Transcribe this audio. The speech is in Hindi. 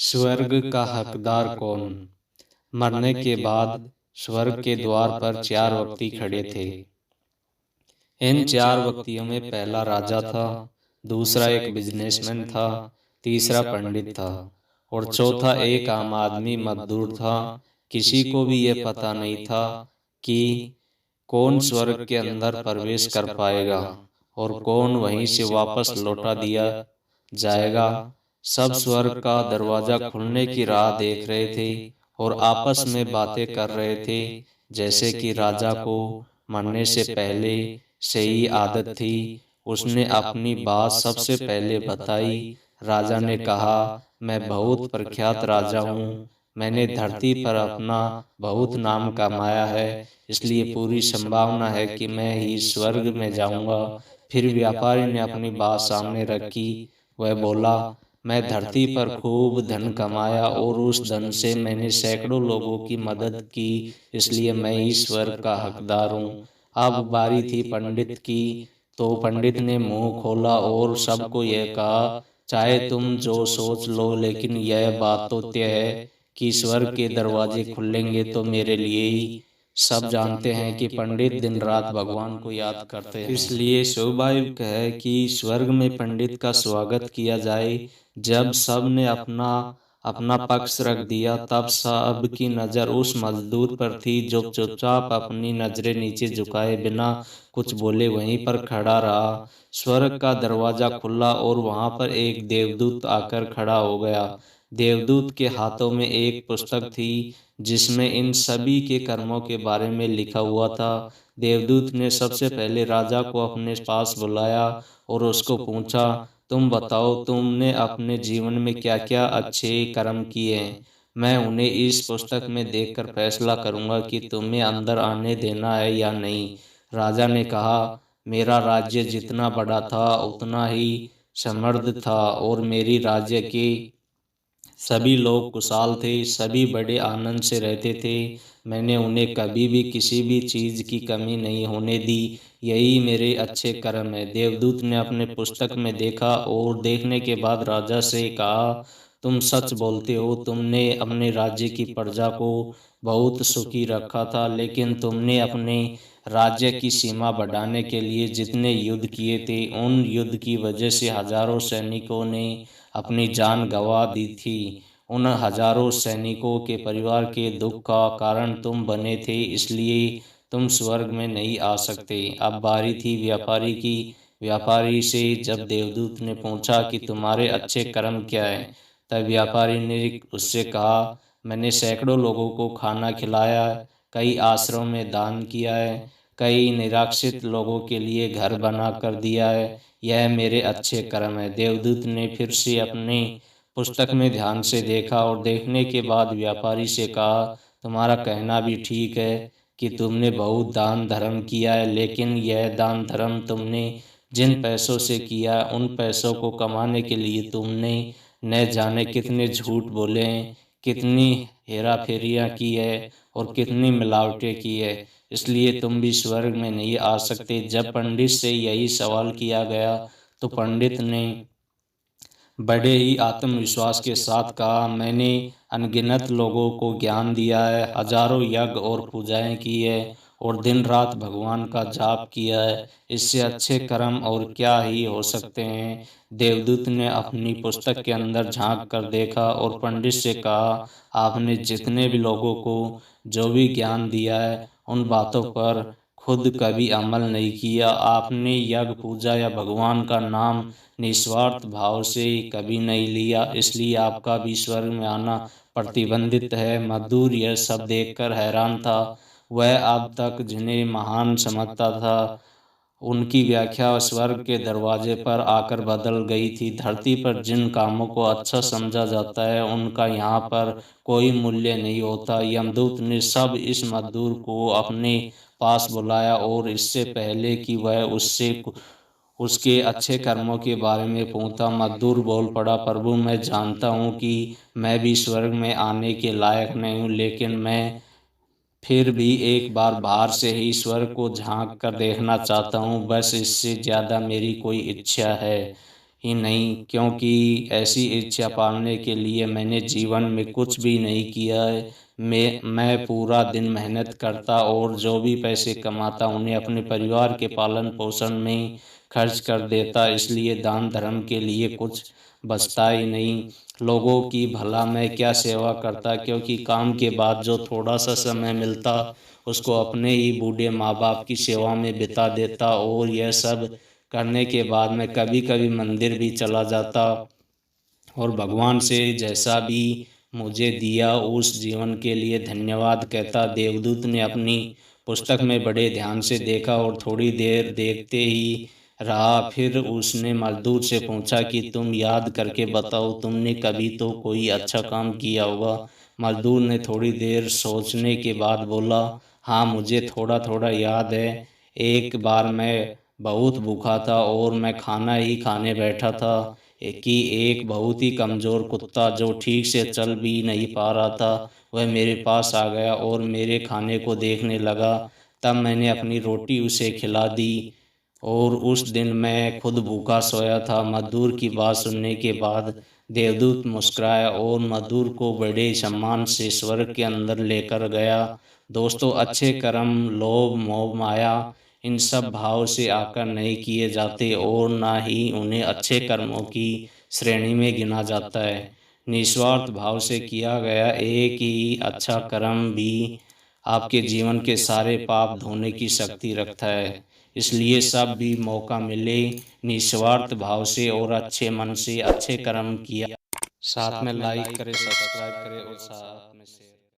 स्वर्ग का हकदार कौन। मरने के बाद स्वर्ग के द्वार पर चार व्यक्ति खड़े थे। इन चार व्यक्तियों में पहला राजा था, दूसरा एक बिजनेसमैन था, तीसरा पंडित था और चौथा एक आम आदमी मजदूर था। किसी को भी यह पता नहीं था कि कौन स्वर्ग के अंदर प्रवेश कर पाएगा और कौन वहीं से वापस लौटा दिया जाएगा। सब स्वर्ग का दरवाजा खुलने की राह देख रहे थे और आपस में बातें कर रहे थे। जैसे कि राजा को मरने से पहले से ही आदत थी, उसने अपनी बात सबसे पहले बताई। राजा ने कहा, मैं बहुत प्रख्यात राजा हूँ, मैंने धरती पर अपना बहुत नाम कमाया है, इसलिए पूरी संभावना है कि मैं ही स्वर्ग में जाऊंगा। फिर व्यापारी ने अपनी बात सामने रखी। वह बोला, मैं धरती पर खूब धन कमाया और उस धन से मैंने सैकड़ों लोगों की मदद की, इसलिए मैं ही स्वर्ग का हकदार हूँ। अब बारी थी पंडित की, तो पंडित ने मुंह खोला और सबको यह कहा, चाहे तुम जो सोच लो, लेकिन यह बात तो तय है कि स्वर्ग के दरवाजे खुलेंगे तो मेरे लिए ही। सब जानते हैं कि पंडित दिन रात भगवान को याद करते हैं, इसलिए स्वाभाविक है कि स्वर्ग में पंडित का स्वागत किया जाए। जब सब ने अपना अपना पक्ष रख दिया, तब सब की नजर उस मजदूर पर थी जो चुपचाप अपनी नजरें नीचे झुकाए बिना कुछ बोले वहीं पर खड़ा रहा। स्वर्ग का दरवाजा खुला और वहां पर एक देवदूत आकर खड़ा हो गया। देवदूत के हाथों में एक पुस्तक थी जिसमें इन सभी के कर्मों के बारे में लिखा हुआ था। देवदूत ने सबसे पहले राजा को अपने पास बुलाया और उसको पूछा, तुम बताओ, तुमने अपने जीवन में क्या क्या अच्छे कर्म किए हैं। मैं उन्हें इस पुस्तक में देखकर फैसला करूंगा कि तुम्हें अंदर आने देना है या नहीं। राजा ने कहा, मेरा राज्य जितना बड़ा था उतना ही समृद्ध था और मेरी राज्य के सभी लोग खुशहाल थे, सभी बड़े आनंद से रहते थे। मैंने उन्हें कभी भी किसी भी चीज की कमी नहीं होने दी, यही मेरे अच्छे कर्म है। देवदूत ने अपने पुस्तक में देखा और देखने के बाद राजा से कहा, तुम सच बोलते हो, तुमने अपने राज्य की प्रजा को बहुत सुखी रखा था, लेकिन तुमने अपने राज्य की सीमा बढ़ाने के लिए जितने युद्ध किए थे, उन युद्ध की वजह से हजारों सैनिकों ने अपनी जान गंवा दी थी। उन हजारों सैनिकों के परिवार के दुख का कारण तुम बने थे, इसलिए तुम स्वर्ग में नहीं आ सकते। अब बारी थी व्यापारी की। व्यापारी से जब देवदूत ने पूछा कि तुम्हारे अच्छे कर्म क्या हैं, तब व्यापारी ने उससे कहा, मैंने सैकड़ों लोगों को खाना खिलाया, कई आश्रमों में दान किया है, कई निराश्रित लोगों के लिए घर बना कर दिया है, यह मेरे अच्छे कर्म है। देवदूत ने फिर से अपने पुस्तक में ध्यान से देखा और देखने के बाद व्यापारी से कहा, तुम्हारा कहना भी ठीक है कि तुमने बहुत दान धर्म किया है, लेकिन यह दान धर्म तुमने जिन पैसों से किया, उन पैसों को कमाने के लिए तुमने न जाने कितने झूठ बोले हैं, कितनी हेरा फेरियाँ की है और कितनी मिलावटें की है, इसलिए तुम भी स्वर्ग में नहीं आ सकते। जब पंडित से यही सवाल किया गया तो पंडित ने बड़े ही आत्मविश्वास के साथ कहा, मैंने अनगिनत लोगों को ज्ञान दिया है, हजारों यज्ञ और पूजाएं की है और दिन रात भगवान का जाप किया है, इससे अच्छे कर्म और क्या ही हो सकते हैं। देवदूत ने अपनी पुस्तक के अंदर झांक कर देखा और पंडित से कहा, आपने जितने भी लोगों को जो भी ज्ञान दिया है, उन बातों पर खुद कभी अमल नहीं किया। आपने यज्ञ पूजा या भगवान का नाम निस्वार्थ भाव से कभी नहीं लिया, इसलिए आपका भी स्वर्ग में आना प्रतिबंधित है। मजदूर यह सब देखकर हैरान था। वह अब तक जिन्हें महान समझता था, उनकी व्याख्या स्वर्ग के दरवाजे पर आकर बदल गई थी। धरती पर जिन कामों को अच्छा समझा जाता है, उनका यहाँ पर कोई मूल्य नहीं होता। यमदूत ने सब इस मजदूर को अपने पास बुलाया और इससे पहले कि वह उससे उसके अच्छे कर्मों के बारे में पूछा, मजदूर बोल पड़ा, प्रभु, मैं जानता हूँ कि मैं भी स्वर्ग में आने के लायक नहीं हूँ, लेकिन मैं फिर भी एक बार बाहर से ही स्वर्ग को झांक कर देखना चाहता हूँ, बस इससे ज्यादा मेरी कोई इच्छा है। ही नहीं, क्योंकि ऐसी इच्छा पालने के लिए मैंने जीवन में कुछ भी नहीं किया है। मैं पूरा दिन मेहनत करता और जो भी पैसे कमाता उन्हें अपने परिवार के पालन पोषण में खर्च कर देता, इसलिए दान धर्म के लिए कुछ बचता ही नहीं। लोगों की भला मैं क्या सेवा करता, क्योंकि काम के बाद जो थोड़ा सा समय मिलता उसको अपने ही बूढ़े माँ बाप की सेवा में बिता देता। और यह सब करने के बाद मैं कभी कभी मंदिर भी चला जाता और भगवान से जैसा भी मुझे दिया उस जीवन के लिए धन्यवाद कहता। देवदूत ने अपनी पुस्तक में बड़े ध्यान से देखा और थोड़ी देर देखते ही रहा। फिर उसने मजदूर से पूछा कि तुम याद करके बताओ, तुमने कभी तो कोई अच्छा काम किया होगा। मजदूर ने थोड़ी देर सोचने के बाद बोला, हाँ मुझे थोड़ा थोड़ा याद है। एक बार मैं बहुत भूखा था और मैं खाना ही खाने बैठा था कि एक बहुत ही कमज़ोर कुत्ता जो ठीक से चल भी नहीं पा रहा था वह मेरे पास आ गया और मेरे खाने को देखने लगा। तब मैंने अपनी रोटी उसे खिला दी और उस दिन मैं खुद भूखा सोया था। मजदूर की बात सुनने के बाद देवदूत मुस्कुराया और मजदूर को बड़े सम्मान से स्वर्ग के अंदर लेकर गया। दोस्तों, अच्छे कर्म लोभ मोह माया इन सब भाव से आकर नहीं किए जाते और ना ही उन्हें अच्छे कर्मों की श्रेणी में गिना जाता है। निस्वार्थ भाव से किया गया एक ही अच्छा कर्म भी आपके जीवन के सारे पाप धोने की शक्ति रखता है। इसलिए सब भी मौका मिले निस्वार्थ भाव से और अच्छे मन से अच्छे कर्म किया। साथ में लाइक करें, सब्सक्राइब करें और साथ में शेयर